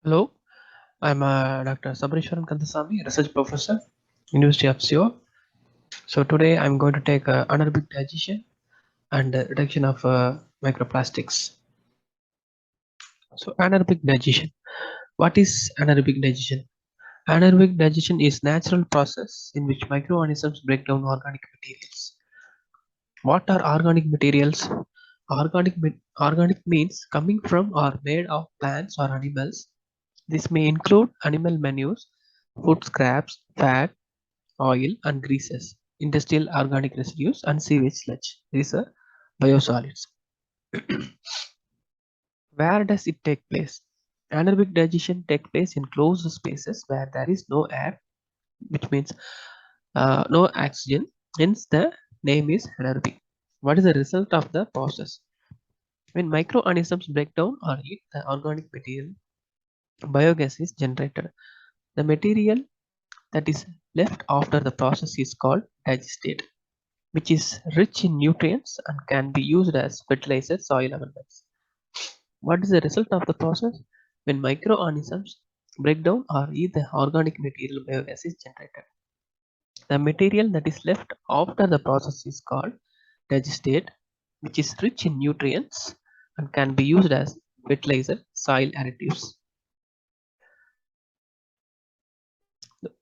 Hello, I'm Dr.Sabariswaran Kandasamy, research professor, University of Seoul. So today I'm going to take anaerobic digestion and reduction of microplastics. So anaerobic digestion. What is anaerobic digestion? Anaerobic digestion is natural process in which microorganisms break down organic materials. What are organic materials? Organic means coming from or made of plants or animals. This may include animal manures, food scraps, fat, oil and greases, industrial organic residues and sewage sludge. These are biosolids. Where does it take place? Anaerobic digestion takes place in closed spaces where there is no air, which means no oxygen. Hence, the name is anaerobic. What is the result of the process? When microorganisms break down or eat the organic material, biogas is generated. The material that is left after the process is called digestate, which is rich in nutrients and can be used as fertilizer soil amendments. What is the result of the process? When microorganisms break down or eat the organic material, biogas is generated. The material that is left after the process is called digestate, which is rich in nutrients and can be used as fertilizer soil additives.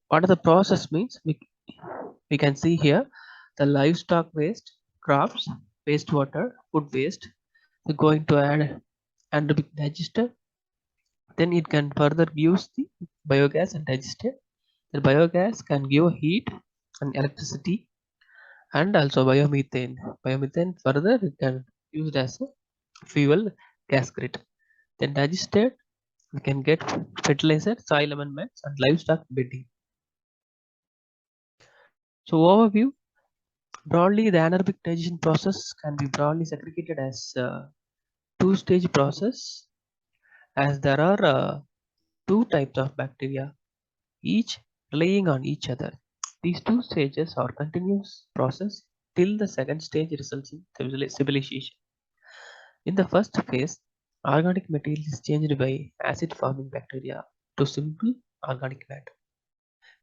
What the process means? We can see here the livestock waste, crops, wastewater, food waste. We're going to add anaerobic digester. Then it can further use the biogas and digester. The biogas can give heat and electricity and also biomethane. Biomethane further it can used as a fuel gas grid. Then digested we can get fertilizer, soil amendments and livestock bedding. So overview, broadly the anaerobic digestion process can be broadly segregated as a two-stage process, as there are two types of bacteria, each relying on each other. These two stages are continuous process till the second stage results in civilization. In the first phase, organic material is changed by acid-forming bacteria to simple organic matter.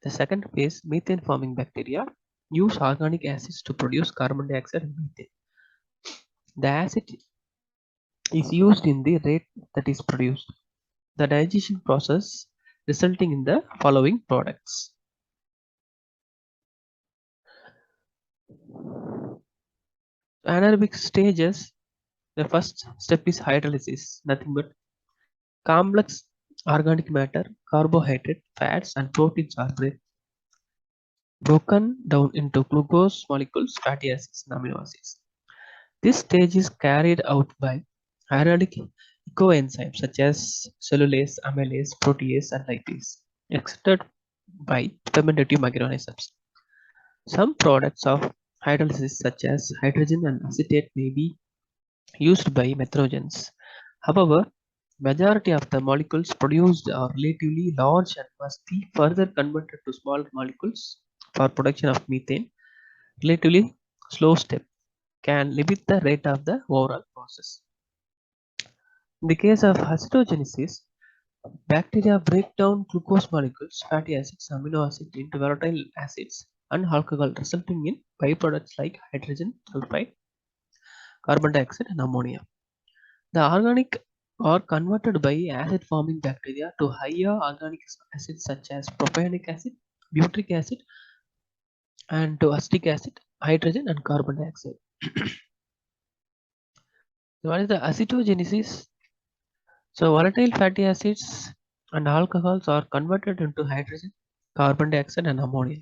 The second phase, methane-forming bacteria use organic acids to produce carbon dioxide and methane. The acid is used in the rate that is produced. The digestion process resulting in the following products. Anaerobic stages, the first step is hydrolysis, nothing but complex organic matter, carbohydrate, fats and proteins are broken down into glucose molecules, fatty acids and amino acids. This stage is carried out by anaerobic ecoenzymes such as cellulase, amylase, protease and lipase, exerted by fermentative microorganisms. Some products of hydrolysis such as hydrogen and acetate may be used by methanogens. However, majority of the molecules produced are relatively large and must be further converted to smaller molecules for production of methane. Relatively slow step can limit the rate of the overall process. In the case of acidogenesis, bacteria break down glucose molecules, fatty acids, amino acids into volatile acids and alcohol, resulting in byproducts like hydrogen sulfide, carbon dioxide, and ammonia. The organic are converted by acid forming bacteria to higher organic acids such as propionic acid, butyric acid, and to acetic acid, hydrogen, and carbon dioxide. What is the acidogenesis? So, volatile fatty acids and alcohols are converted into hydrogen, carbon dioxide, and ammonia.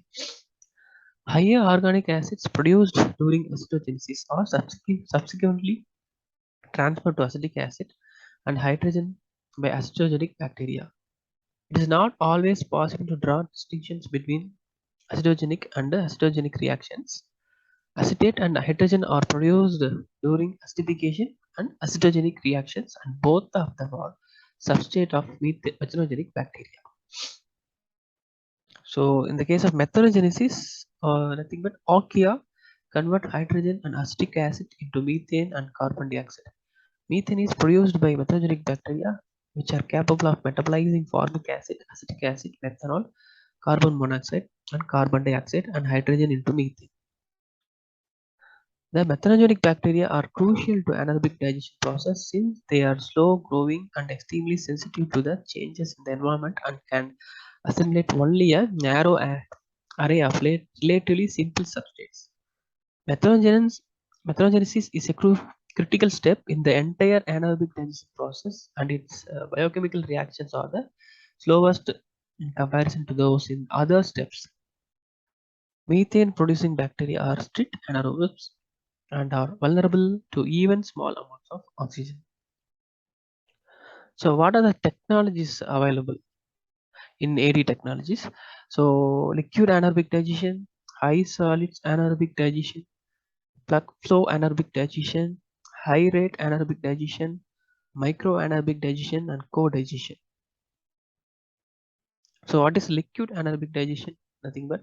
Higher organic acids produced during acidogenesis are subsequently transferred to acetic acid and hydrogen by acidogenic bacteria. It is not always possible to draw distinctions between acidogenic and acidogenic reactions. Acetate and hydrogen are produced during acidification and acidogenic reactions, and both of them are substrate of methanogenic bacteria. So, in the case of methanogenesis, nothing but archaea convert hydrogen and acetic acid into methane and carbon dioxide. Methane is produced by methanogen bacteria, which are capable of metabolizing formic acid, acetic acid, methanol, carbon monoxide, and carbon dioxide, and hydrogen into methane. The methanogenic bacteria are crucial to anaerobic digestion process since they are slow growing and extremely sensitive to the changes in the environment and can assimilate only a narrow array of relatively simple substrates. Methanogenesis methanogenesis is a critical step in the entire anaerobic digestion process, and its biochemical reactions are the slowest in comparison to those in other steps. Methane producing bacteria are strict anaerobes and are vulnerable to even small amounts of oxygen. So, what are the technologies available in AD technologies? So, liquid anaerobic digestion, high solids anaerobic digestion, plug flow anaerobic digestion, high rate anaerobic digestion, micro anaerobic digestion, and co-digestion. So, what is liquid anaerobic digestion? Nothing but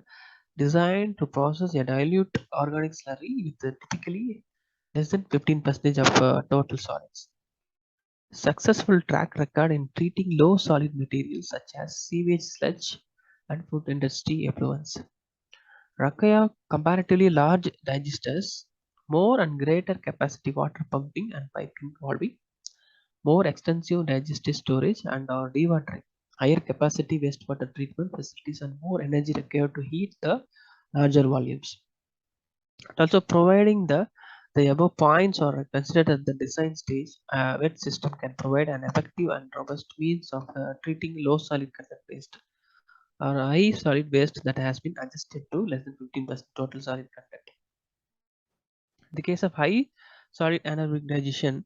designed to process a dilute organic slurry with typically less than 15% of total solids. Successful track record in treating low solid materials such as sewage sludge and food industry effluents. Require comparatively large digesters, more and greater capacity water pumping and piping involving more extensive digestive storage and or dewatering, higher capacity wastewater treatment facilities and more energy required to heat the larger volumes. And also providing the above points are considered at the design stage. A wet system can provide an effective and robust means of treating low solid content waste or high solid waste that has been adjusted to less than 15% total solid content. In the case of high solid anaerobic digestion,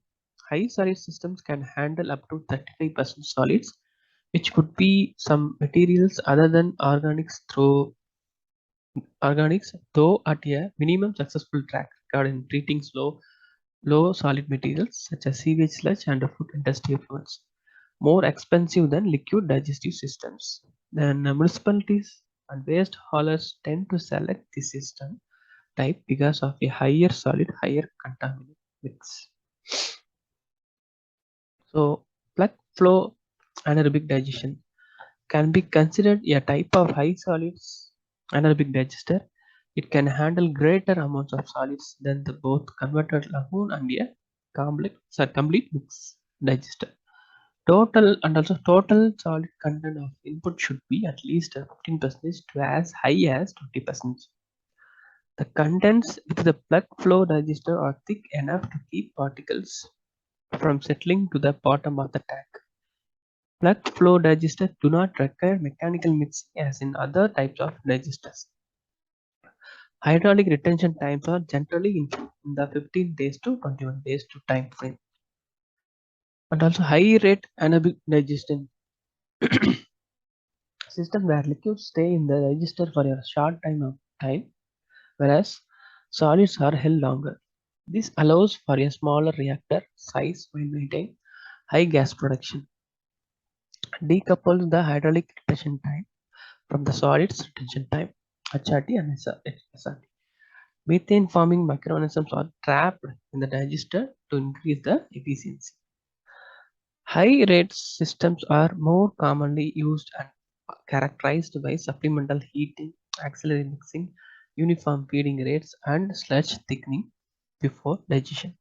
high solid systems can handle up to 35% solids, which could be some materials other than organics, though at a minimum successful track record in treating low solid materials such as sewage sludge and food industry effluents, more expensive than liquid digestive systems. Then municipalities and waste haulers tend to select this system type because of a higher solid, higher contaminant mix. So, plug flow anaerobic digestion can be considered a type of high solids anaerobic digester. It can handle greater amounts of solids than the both converted lagoon and a complete mix digester. Total solid content of input should be at least 15% to as high as 20%. The contents with the plug flow digester are thick enough to keep particles from settling to the bottom of the tank. Plug flow digesters do not require mechanical mixing as in other types of digesters. Hydraulic retention times are generally in the 15 days to 21 days to time frame. And also high rate anaerobic digestion system where liquids stay in the digester for a short time, whereas solids are held longer. This allows for a smaller reactor size while maintaining high gas production. Decouples the hydraulic retention time from the solids retention time (HRT and SRT). Methane forming microorganisms are trapped in the digester to increase the efficiency. High rate systems are more commonly used and characterized by supplemental heating, auxiliary mixing, uniform feeding rates, and sludge thickening before digestion.